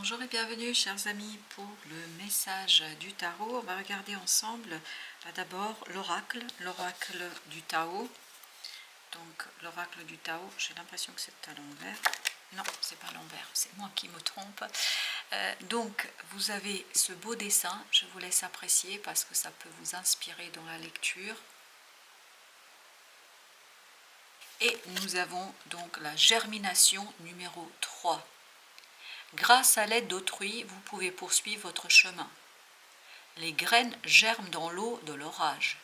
Bonjour et bienvenue chers amis pour le message du tarot. On va regarder ensemble d'abord l'oracle du Tao. Donc l'oracle du Tao, j'ai l'impression que c'est à l'envers. Non, c'est pas à l'envers, c'est moi qui me trompe. Donc vous avez ce beau dessin, je vous laisse apprécier parce que ça peut vous inspirer dans la lecture. Et nous avons donc la germination numéro 3. Grâce à l'aide d'autrui, vous pouvez poursuivre votre chemin. Les graines germent dans l'eau de l'orage.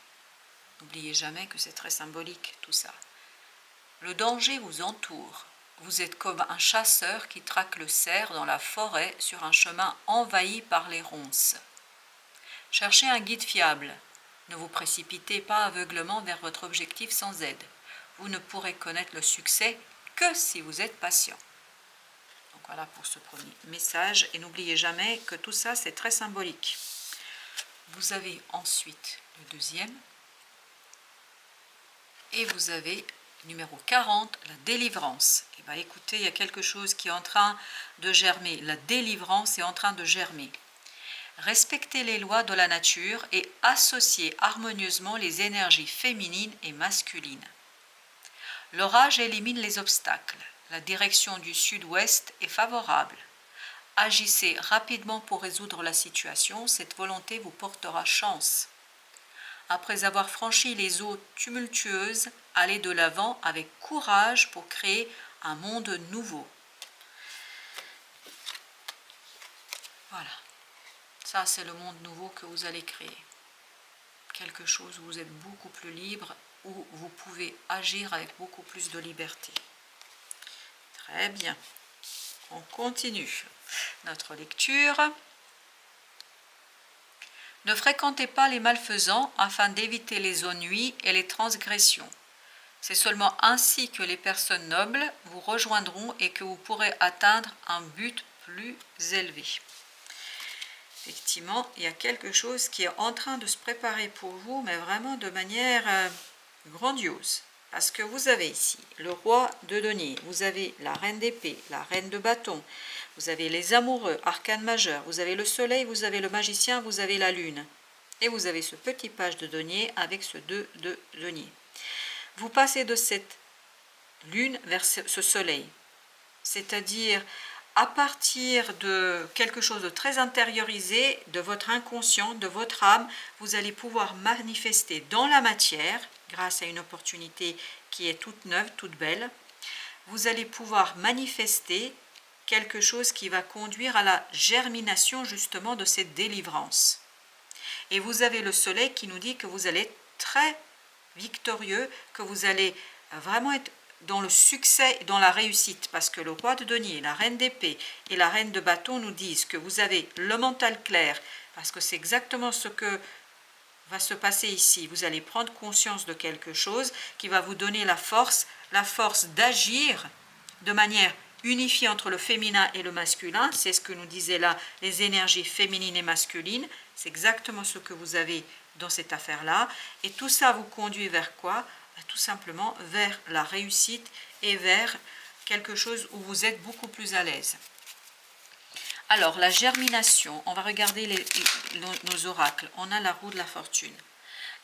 N'oubliez jamais que c'est très symbolique tout ça. Le danger vous entoure. Vous êtes comme un chasseur qui traque le cerf dans la forêt sur un chemin envahi par les ronces. Cherchez un guide fiable. Ne vous précipitez pas aveuglément vers votre objectif sans aide. Vous ne pourrez connaître le succès que si vous êtes patient. Donc voilà pour ce premier message. Et n'oubliez jamais que tout ça, c'est très symbolique. Vous avez ensuite le deuxième. Et vous avez numéro 40, la délivrance. Et bien écoutez, il y a quelque chose qui est en train de germer. La délivrance est en train de germer. Respectez les lois de la nature et associez harmonieusement les énergies féminines et masculines. L'orage élimine les obstacles. La direction du sud-ouest est favorable. Agissez rapidement pour résoudre la situation, cette volonté vous portera chance. Après avoir franchi les eaux tumultueuses, allez de l'avant avec courage pour créer un monde nouveau. Voilà, ça c'est le monde nouveau que vous allez créer. Quelque chose où vous êtes beaucoup plus libre, où vous pouvez agir avec beaucoup plus de liberté. Très bien, on continue notre lecture. Ne fréquentez pas les malfaisants afin d'éviter les ennuis et les transgressions. C'est seulement ainsi que les personnes nobles vous rejoindront et que vous pourrez atteindre un but plus élevé. Effectivement, il y a quelque chose qui est en train de se préparer pour vous, mais vraiment de manière grandiose. Parce que vous avez ici le roi de denier, vous avez la reine d'épée, la reine de bâton, vous avez les amoureux, arcane majeur, vous avez le soleil, vous avez le magicien, vous avez la lune. Et vous avez ce petit page de denier avec ce 2 de denier. Vous passez de cette lune vers ce soleil. C'est-à-dire, à partir de quelque chose de très intériorisé, de votre inconscient, de votre âme, vous allez pouvoir manifester dans la matière, grâce à une opportunité qui est toute neuve, toute belle, vous allez pouvoir manifester quelque chose qui va conduire à la germination justement de cette délivrance. Et vous avez le soleil qui nous dit que vous allez être très victorieux, que vous allez vraiment être dans le succès, dans la réussite, parce que le roi de denier, la reine d'épée et la reine de bâton nous disent que vous avez le mental clair, parce que c'est exactement ce que va se passer ici. Vous allez prendre conscience de quelque chose qui va vous donner la force d'agir de manière unifiée entre le féminin et le masculin. C'est ce que nous disaient là les énergies féminines et masculines. C'est exactement ce que vous avez dans cette affaire-là. Et tout ça vous conduit vers quoi? Tout simplement vers la réussite et vers quelque chose où vous êtes beaucoup plus à l'aise. Alors, la germination, on va regarder nos oracles. On a la roue de la fortune.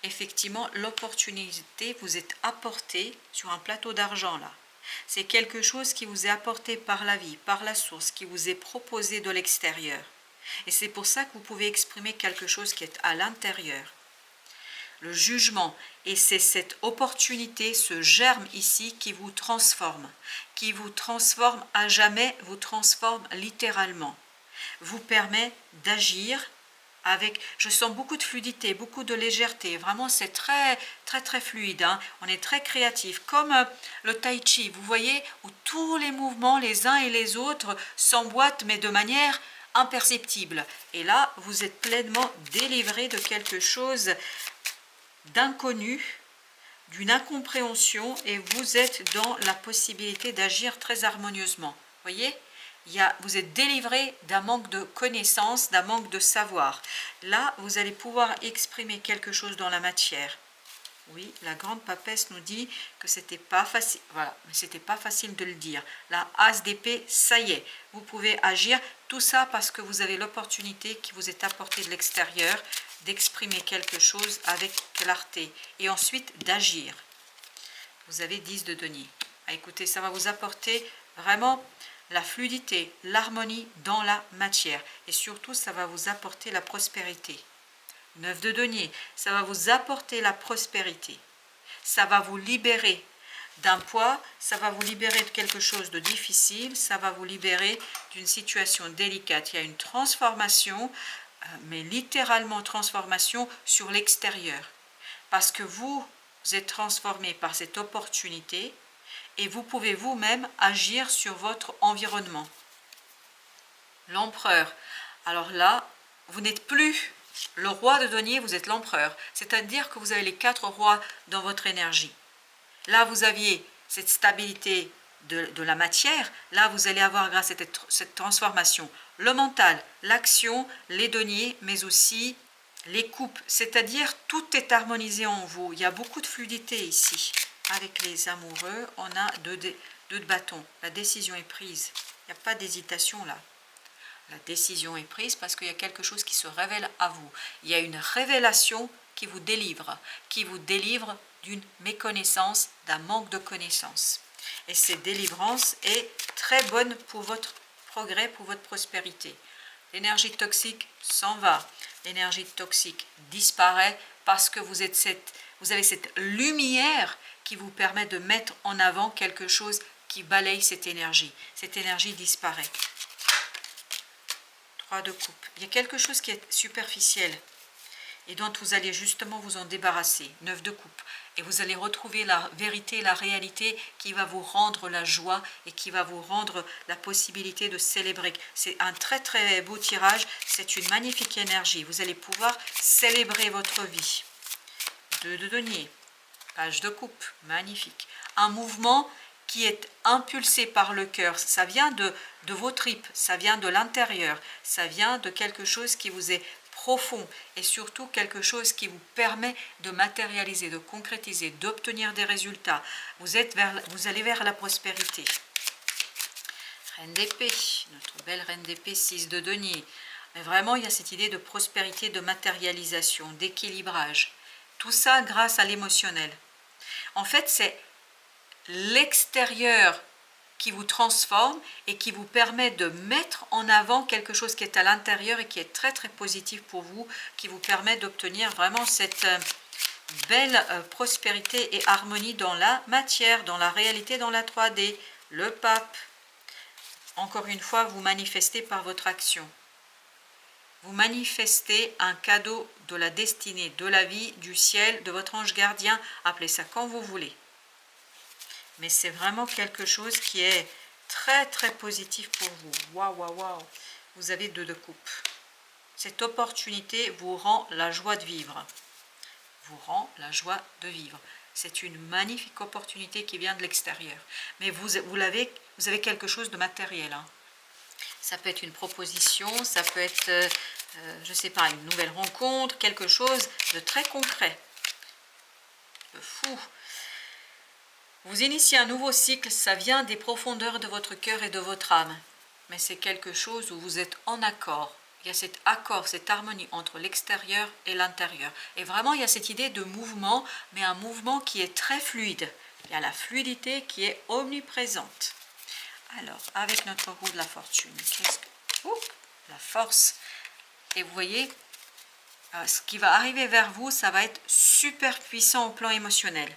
Effectivement, l'opportunité vous est apportée sur un plateau d'argent là. C'est quelque chose qui vous est apporté par la vie, par la source, qui vous est proposé de l'extérieur. Et c'est pour ça que vous pouvez exprimer quelque chose qui est à l'intérieur. Le jugement, et c'est cette opportunité, ce germe ici qui vous transforme à jamais, vous transforme littéralement, vous permet d'agir avec, je sens beaucoup de fluidité, beaucoup de légèreté, vraiment c'est très très très fluide, hein. On est très créatif, comme le tai chi, vous voyez, où tous les mouvements les uns et les autres s'emboîtent mais de manière imperceptible. Et là, vous êtes pleinement délivré de quelque chose d'inconnu, d'une incompréhension, et vous êtes dans la possibilité d'agir très harmonieusement. Voyez, vous êtes délivré d'un manque de connaissances, d'un manque de savoir. Là, vous allez pouvoir exprimer quelque chose dans la matière. Oui, la grande papesse nous dit que c'était pas facile. Voilà, mais c'était pas facile de le dire. La As d'épée, ça y est, vous pouvez agir. Tout ça parce que vous avez l'opportunité qui vous est apportée de l'extérieur d'exprimer quelque chose avec clarté et ensuite d'agir. Vous avez 10 de denier. Ah, écoutez, ça va vous apporter vraiment la fluidité, l'harmonie dans la matière. Et surtout, ça va vous apporter la prospérité. 9 de denier, ça va vous apporter la prospérité. Ça va vous libérer d'un poids, ça va vous libérer de quelque chose de difficile, ça va vous libérer d'une situation délicate. Il y a une transformation, mais littéralement transformation sur l'extérieur. Parce que vous êtes transformé par cette opportunité et vous pouvez vous-même agir sur votre environnement. L'empereur. Alors là, vous n'êtes plus le roi de denier, vous êtes l'empereur. C'est-à-dire que vous avez les 4 rois dans votre énergie. Là, vous aviez cette stabilité de la matière. Là, vous allez avoir, grâce à cette transformation, le mental, l'action, les deniers, mais aussi les coupes. C'est-à-dire, tout est harmonisé en vous. Il y a beaucoup de fluidité ici. Avec les amoureux, on a 2 de bâtons. La décision est prise. Il n'y a pas d'hésitation là. La décision est prise parce qu'il y a quelque chose qui se révèle à vous. Il y a une révélation qui vous délivre d'une méconnaissance, d'un manque de connaissance. Et cette délivrance est très bonne pour votre progrès, pour votre prospérité. L'énergie toxique s'en va, l'énergie toxique disparaît parce que vous avez cette lumière qui vous permet de mettre en avant quelque chose qui balaye cette énergie. Cette énergie disparaît. 3 de coupe. Il y a quelque chose qui est superficiel et dont vous allez justement vous en débarrasser. 9 de coupe. Et vous allez retrouver la vérité, la réalité qui va vous rendre la joie et qui va vous rendre la possibilité de célébrer. C'est un très très beau tirage, c'est une magnifique énergie. Vous allez pouvoir célébrer votre vie. 2 de denier, page de coupe, magnifique. Un mouvement qui est impulsé par le cœur, ça vient de vos tripes, ça vient de l'intérieur, ça vient de quelque chose qui vous est profond et surtout quelque chose qui vous permet de matérialiser, de concrétiser, d'obtenir des résultats. Vous allez vers la prospérité. Reine d'épée, notre belle reine d'épée, 6 de denier. Mais vraiment, il y a cette idée de prospérité, de matérialisation, d'équilibrage. Tout ça grâce à l'émotionnel. En fait, c'est l'extérieur qui vous transforme et qui vous permet de mettre en avant quelque chose qui est à l'intérieur et qui est très très positif pour vous, qui vous permet d'obtenir vraiment cette belle prospérité et harmonie dans la matière, dans la réalité, dans la 3D. Le pape, encore une fois, vous manifestez par votre action. Vous manifestez un cadeau de la destinée, de la vie, du ciel, de votre ange gardien, appelez ça quand vous voulez. Mais c'est vraiment quelque chose qui est très très positif pour vous. Waouh, waouh, waouh. Vous avez 2 de coupe. Cette opportunité vous rend la joie de vivre. Vous rend la joie de vivre. C'est une magnifique opportunité qui vient de l'extérieur. Mais vous avez quelque chose de matériel. Hein. Ça peut être une proposition, ça peut être, je ne sais pas, une nouvelle rencontre, quelque chose de très concret. De fou. Vous initiez un nouveau cycle, ça vient des profondeurs de votre cœur et de votre âme. Mais c'est quelque chose où vous êtes en accord. Il y a cet accord, cette harmonie entre l'extérieur et l'intérieur. Et vraiment, il y a cette idée de mouvement, mais un mouvement qui est très fluide. Il y a la fluidité qui est omniprésente. Alors, avec notre roue de la fortune, la force. Et vous voyez, ce qui va arriver vers vous, ça va être super puissant au plan émotionnel.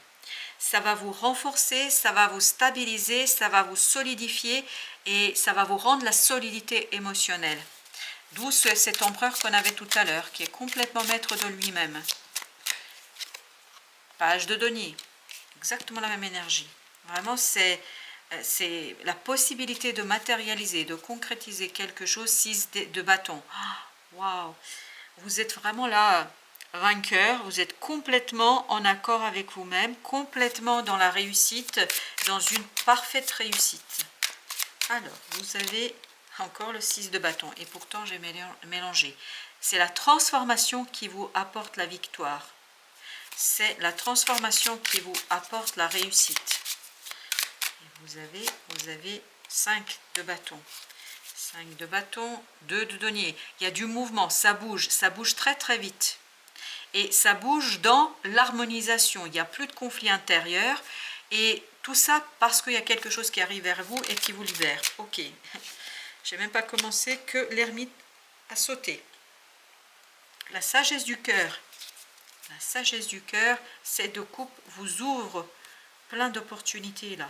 Ça va vous renforcer, ça va vous stabiliser, ça va vous solidifier et ça va vous rendre la solidité émotionnelle. D'où cet empereur qu'on avait tout à l'heure, qui est complètement maître de lui-même. Page de denier, exactement la même énergie. Vraiment, c'est la possibilité de matérialiser, de concrétiser quelque chose, 6 de bâton. Waouh! Vous êtes vraiment là... vainqueur, vous êtes complètement en accord avec vous-même, complètement dans la réussite, dans une parfaite réussite. Alors, vous avez encore le 6 de bâton, et pourtant j'ai mélangé. C'est la transformation qui vous apporte la victoire. c'est la transformation qui vous apporte la réussite. Et vous avez 5 de bâton. 5 de bâton, 2 de denier. Il y a du mouvement, ça bouge très très vite. Et ça bouge dans l'harmonisation. Il n'y a plus de conflit intérieur. Et tout ça parce qu'il y a quelque chose qui arrive vers vous et qui vous libère. Ok. Je n'ai même pas commencé que l'ermite a sauté. La sagesse du cœur. La sagesse du cœur, ces 2 coupes vous ouvrent plein d'opportunités là.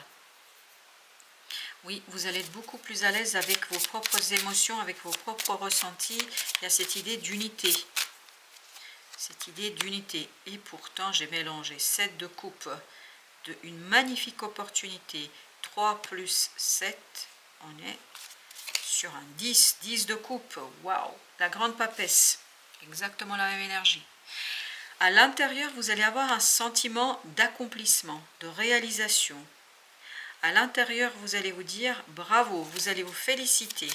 Oui, vous allez être beaucoup plus à l'aise avec vos propres émotions, avec vos propres ressentis. Il y a cette idée d'unité. Cette idée d'unité. Et pourtant, j'ai mélangé 7 de coupe une magnifique opportunité. 3 plus 7, on est sur un 10. 10 de coupe. Waouh! La grande papesse. Exactement la même énergie. À l'intérieur, vous allez avoir un sentiment d'accomplissement, de réalisation. À l'intérieur, vous allez vous dire bravo, vous allez vous féliciter.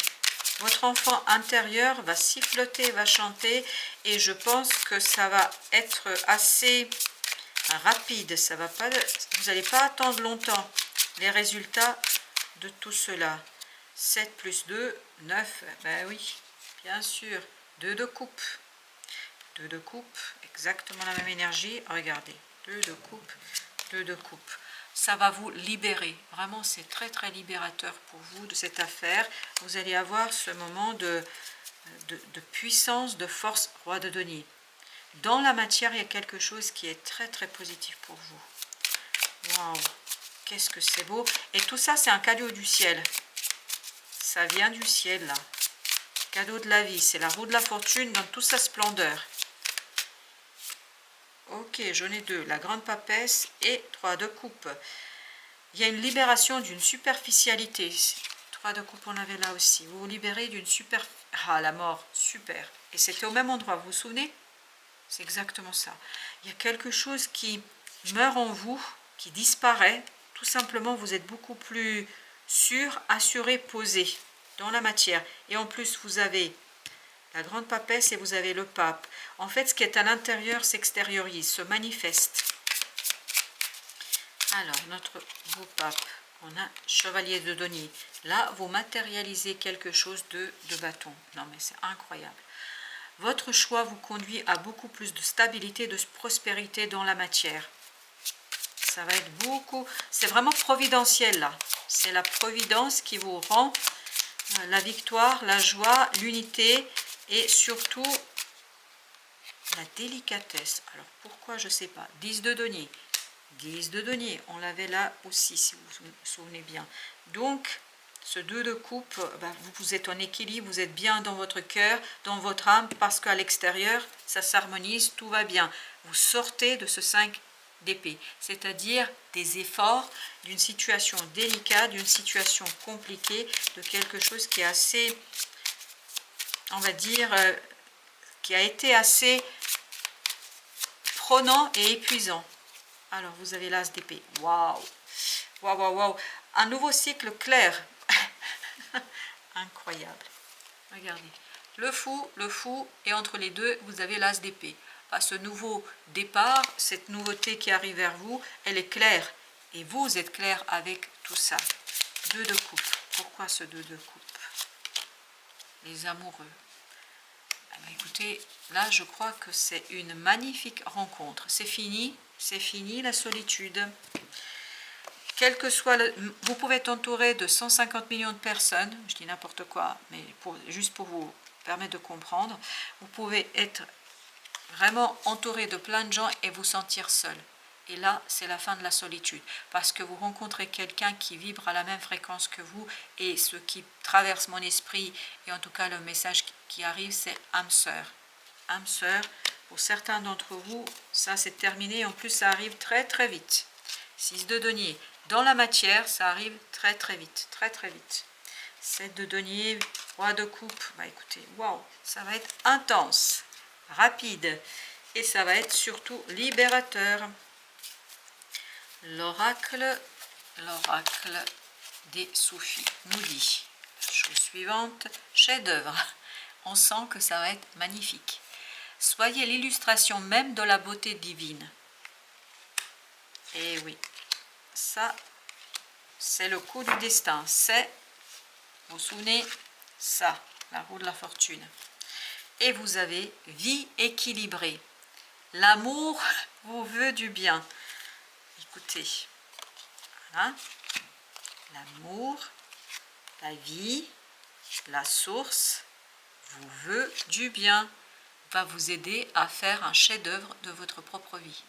Votre enfant intérieur va siffloter, va chanter et je pense que ça va être assez rapide. Ça va pas, vous n'allez pas attendre longtemps les résultats de tout cela. 7 plus 2, 9. Ben oui, bien sûr. 2 de coupe. 2 de coupe, exactement la même énergie. Regardez, 2 de coupe, 2 de coupe. Ça va vous libérer. Vraiment, c'est très très libérateur pour vous de cette affaire. Vous allez avoir ce moment de puissance, de force, roi de denier. Dans la matière, il y a quelque chose qui est très très positif pour vous. Waouh, qu'est-ce que c'est beau. Et tout ça, c'est un cadeau du ciel. Ça vient du ciel, là. Cadeau de la vie, c'est la roue de la fortune dans toute sa splendeur. Ok, j'en ai 2, la grande papesse et 3 de coupe. Il y a une libération d'une superficialité. 3 de coupe, on avait là aussi. Vous vous libérez d'une super... Ah, la mort, super. Et c'était au même endroit, vous vous souvenez? C'est exactement ça. Il y a quelque chose qui meurt en vous, qui disparaît. Tout simplement, vous êtes beaucoup plus sûr, assuré, posé dans la matière. Et en plus, vous avez la grande papesse et vous avez le pape. En fait, ce qui est à l'intérieur s'extériorise, se manifeste. Alors, notre beau pape, on a chevalier de denier. Là, vous matérialisez quelque chose de bâton. Non, mais c'est incroyable. Votre choix vous conduit à beaucoup plus de stabilité, de prospérité dans la matière. Ça va être beaucoup... C'est vraiment providentiel, là. C'est la providence qui vous rend la victoire, la joie, l'unité et surtout la délicatesse. Alors, pourquoi, je ne sais pas. 10 de denier. 10 de denier. On l'avait là aussi, si vous vous souvenez bien. Donc, ce 2 de coupe, vous êtes en équilibre, vous êtes bien dans votre cœur, dans votre âme, parce qu'à l'extérieur, ça s'harmonise, tout va bien. Vous sortez de ce 5 d'épée, c'est-à-dire des efforts, d'une situation délicate, d'une situation compliquée, de quelque chose qui est assez, on va dire, qui a été assez prenant et épuisant. Alors, vous avez l'as d'épée. Waouh! Waouh, waouh, waouh! Un nouveau cycle clair. Incroyable. Regardez. Le fou, et entre les deux, vous avez l'as d'épée. Ce nouveau départ, cette nouveauté qui arrive vers vous, elle est claire. Et vous êtes clair avec tout ça. 2 de coupe. Pourquoi ce 2 de coupe? Les amoureux. Écoutez, là, je crois que c'est une magnifique rencontre. C'est fini la solitude. Quel que soit vous pouvez être entouré de 150 millions de personnes, je dis n'importe quoi, mais juste pour vous permettre de comprendre, vous pouvez être vraiment entouré de plein de gens et vous sentir seul. Et là, c'est la fin de la solitude, parce que vous rencontrez quelqu'un qui vibre à la même fréquence que vous, et ce qui traverse mon esprit, et en tout cas le message qui arrive, c'est âme sœur. Âme sœur, pour certains d'entre vous, ça c'est terminé, en plus ça arrive très très vite. 6 de denier. Dans la matière, ça arrive très très vite, très très vite. 7 de denier, roi de coupe. Écoutez, waouh, ça va être intense, rapide, et ça va être surtout libérateur. L'oracle des soufis nous dit, chose suivante, chef-d'œuvre. On sent que ça va être magnifique. Soyez l'illustration même de la beauté divine. Et oui, ça, c'est le coup du destin. C'est, vous vous souvenez, ça, la roue de la fortune. Et vous avez vie équilibrée. L'amour vous veut du bien. Écoutez, voilà. L'amour, la vie, la source vous veut du bien, va vous aider à faire un chef-d'œuvre de votre propre vie.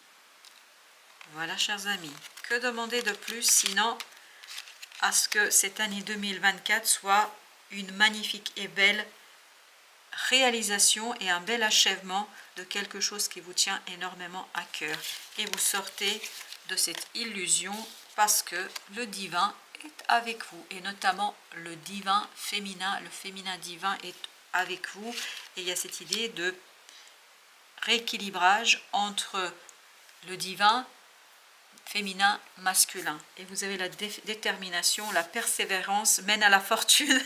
Voilà, chers amis, que demander de plus sinon à ce que cette année 2024 soit une magnifique et belle réalisation et un bel achèvement de quelque chose qui vous tient énormément à cœur. Et vous sortez de cette illusion parce que le divin est avec vous, et notamment le divin féminin, le féminin divin est avec vous. Et il y a cette idée de rééquilibrage entre le divin féminin, masculin. Et vous avez la détermination, la persévérance mène à la fortune.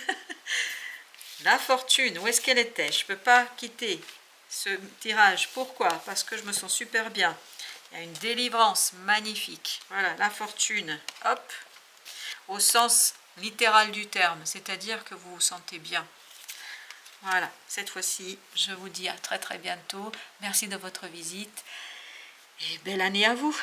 La fortune, où est-ce qu'elle était? Je ne peux pas quitter ce tirage. Pourquoi? Parce que je me sens super bien. Il y a une délivrance magnifique. Voilà, la fortune. Hop. Au sens littéral du terme, c'est-à-dire que vous vous sentez bien. Voilà, cette fois-ci, je vous dis à très très bientôt. Merci de votre visite et belle année à vous.